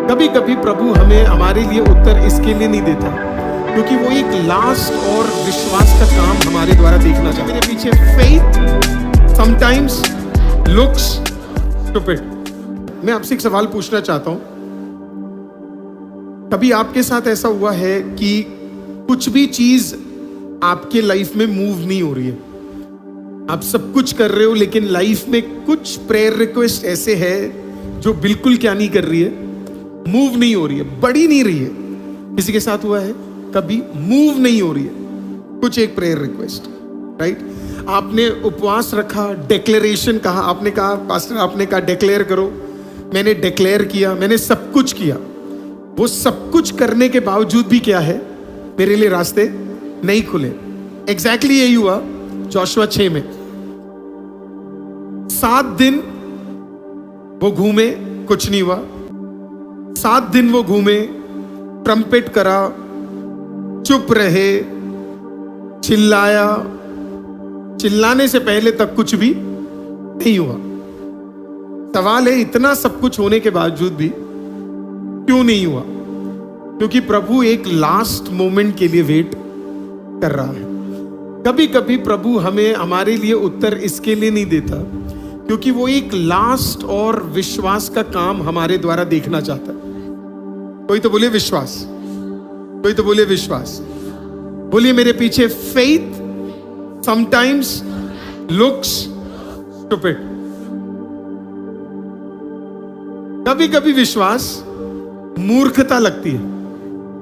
कभी कभी प्रभु हमें हमारे लिए उत्तर इसके लिए नहीं देता क्योंकि वो एक लास्ट और विश्वास का काम हमारे द्वारा देखना चाहता है। मेरे पीछे फेथ समटाइम्स लुक्स स्टूपिड। मैं आपसे एक सवाल पूछना चाहता हूं, कभी आपके साथ ऐसा हुआ है कि कुछ भी चीज आपके लाइफ में मूव नहीं हो रही है, आप सब कुछ कर रहे हो लेकिन लाइफ में कुछ प्रेयर रिक्वेस्ट ऐसे है जो बिल्कुल क्या नहीं कर रही है, मूव नहीं हो रही है, बढ़ी नहीं रही है। किसी के साथ हुआ है कभी मूव नहीं हो रही है कुछ एक प्रेयर रिक्वेस्ट, राइट? आपने उपवास रखा, डिक्लेरेशन कहा, आपने कहा पास्टर आपने कहा डिक्लेयर करो, मैंने डिक्लेयर किया, मैंने सब कुछ किया, वो सब कुछ करने के बावजूद भी क्या है, मेरे लिए रास्ते नहीं खुले। एग्जैक्टली यही हुआ जोशुआ 6 में। 7 दिन वो घूमे, कुछ नहीं हुआ। 7 दिन वो घूमे, ट्रम्पेट करा, चुप रहे, चिल्लाया, चिल्लाने से पहले तक कुछ भी नहीं हुआ। सवाल है इतना सब कुछ होने के बावजूद भी क्यों नहीं हुआ? क्योंकि प्रभु एक लास्ट मोमेंट के लिए वेट कर रहा है। कभी कभी प्रभु हमें हमारे लिए उत्तर इसके लिए नहीं देता क्योंकि वो एक लास्ट और विश्वास का काम हमारे द्वारा देखना चाहता है। कोई तो बोले विश्वास, कोई तो बोले विश्वास। बोलिए मेरे पीछे, फेथ समटाइम्स लुक्स स्टूपिड। कभी कभी विश्वास मूर्खता लगती है।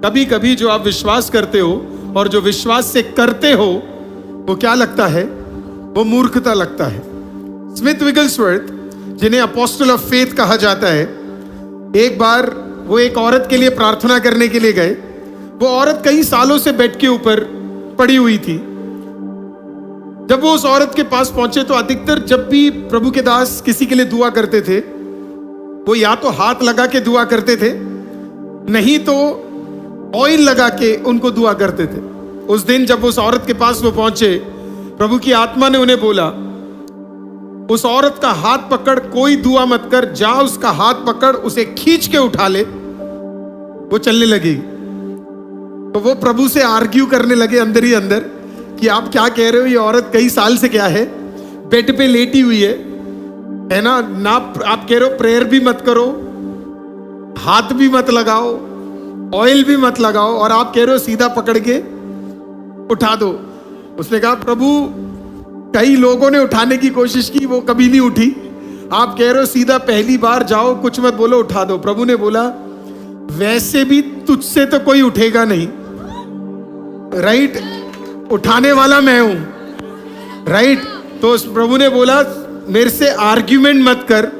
कभी कभी जो आप विश्वास करते हो और जो विश्वास से करते हो वो क्या लगता है, वो मूर्खता लगता है। स्मिथ विगलस्वर्थ, जिन्हें अपोस्टल ऑफ फेथ कहा जाता है, एक बार वो एक औरत के लिए प्रार्थना करने के लिए गए। वो औरत कई सालों से बेड के ऊपर पड़ी हुई थी। जब वो उस औरत के पास पहुंचे तो अधिकतर जब भी प्रभु के दास किसी के लिए दुआ करते थे, वो या तो हाथ लगा के दुआ करते थे, नहीं तो ऑयल लगा के उनको दुआ करते थे। उस दिन जब उस औरत के पास वो पहुंचे, प्रभु की आत्मा ने उन्हें बोला, उस औरत का हाथ पकड़, कोई दुआ मत कर, जा उसका हाथ पकड़, उसे खींच के उठा ले, वो चलने लगेगी। तो वो प्रभु से आर्ग्यू करने लगे अंदर ही अंदर कि आप क्या कह रहे हो, ये औरत कई साल से क्या है, बेड पे लेटी हुई है ना, ना आप कह रहे हो प्रेयर भी मत करो, हाथ भी मत लगाओ, ऑयल भी मत लगाओ, और आप कह रहे हो सीधा पकड़ के उठा दो। उसने कहा प्रभु कई लोगों ने उठाने की कोशिश की, वो कभी नहीं उठी, आप कह रहे हो सीधा पहली बार जाओ, कुछ मत बोलो, उठा दो। प्रभु ने बोला वैसे भी तुझसे तो कोई उठेगा नहीं, राइट? उठाने वाला मैं हूं, राइट? तो प्रभु ने बोला मेरे से आर्ग्यूमेंट मत कर,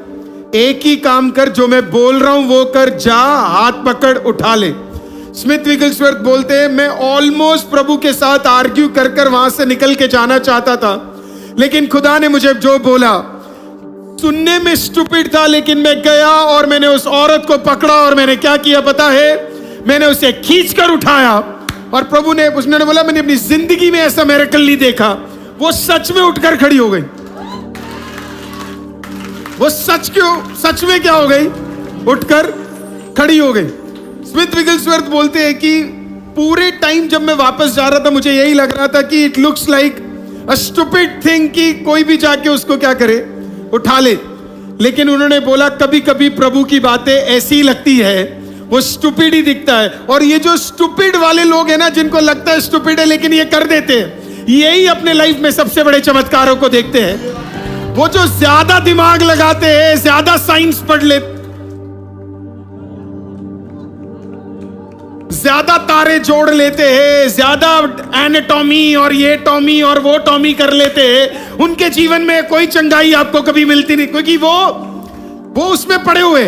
एक ही काम कर, जो मैं बोल रहा हूं वो कर, जा हाथ पकड़ उठा ले। स्मिथ विगलस्वर्थ बोलते हैं मैं ऑलमोस्ट प्रभु के साथ आर्ग्यू कर कर वहां से निकल के जाना चाहता था, लेकिन खुदा ने मुझे जो बोला सुनने में स्टूपिड था, लेकिन मैं गया और मैंने उस औरत को पकड़ा और मैंने क्या किया पता है, मैंने उसे खींच कर उठाया। और प्रभु ने, उसने बोला मैंने अपनी जिंदगी में ऐसा मिरेकल नहीं देखा। वो सच में उठकर खड़ी हो गई। वो सच में क्या हो गई, उठकर खड़ी हो गई। स्मिथ विगलस्वर्थ बोलते हैं कि पूरे टाइम जब मैं वापस जा रहा था मुझे यही लग रहा था कि it looks like a stupid thing कि कोई भी जाके उसको क्या करे, उठा ले। लेकिन उन्होंने बोला कभी कभी प्रभु की बातें ऐसी लगती है, वो स्टूपिड ही दिखता है। और ये जो स्टूपिड वाले लोग हैं ना, जिनको लगता है स्टूपिड है लेकिन ये कर देते हैं, यही अपने लाइफ में सबसे बड़े चमत्कारों को देखते हैं। वो जो ज्यादा दिमाग लगाते हैं, ज्यादा साइंस पढ़ ले, ज्यादा तारे जोड़ लेते हैं, ज्यादा एनाटॉमी और ये टॉमी और वो टॉमी कर लेते हैं, उनके जीवन में कोई चंगाई आपको कभी मिलती नहीं, क्योंकि वो उसमें पड़े हुए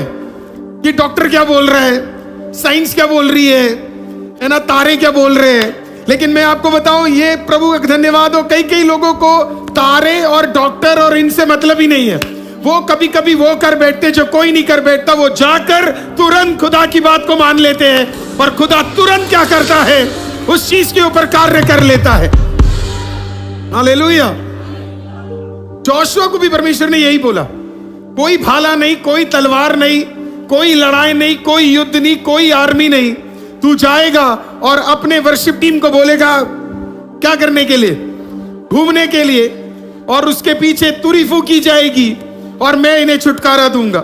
कि डॉक्टर क्या बोल रहा है, साइंस क्या बोल रही है ना, तारे क्या बोल रहे हैं। लेकिन मैं आपको बताऊं, ये प्रभु का धन्यवाद हो, कई लोगों को तारे और डॉक्टर और इनसे मतलब ही नहीं है। वो कभी कभी वो कर बैठते जो कोई नहीं कर बैठता, वो जाकर तुरंत खुदा की बात को मान लेते हैं और खुदा तुरंत क्या करता है, उस चीज के ऊपर कार्य कर लेता है। हालेलुया। जोशुआ को भी परमेश्वर ने यही बोला, कोई भाला नहीं, कोई तलवार नहीं, कोई लड़ाई नहीं, कोई युद्ध नहीं, कोई आर्मी नहीं। तू जाएगा और अपने वर्शिप टीम को बोलेगा क्या करने के लिए? घूमने के लिए, और उसके पीछे तुरी फूकी जाएगी और मैं इन्हें छुटकारा दूंगा।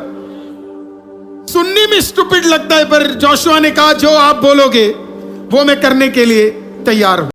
सुनने में स्टूपिड लगता है, पर जोशुआ ने कहा जो आप बोलोगे वो मैं करने के लिए तैयार हूं।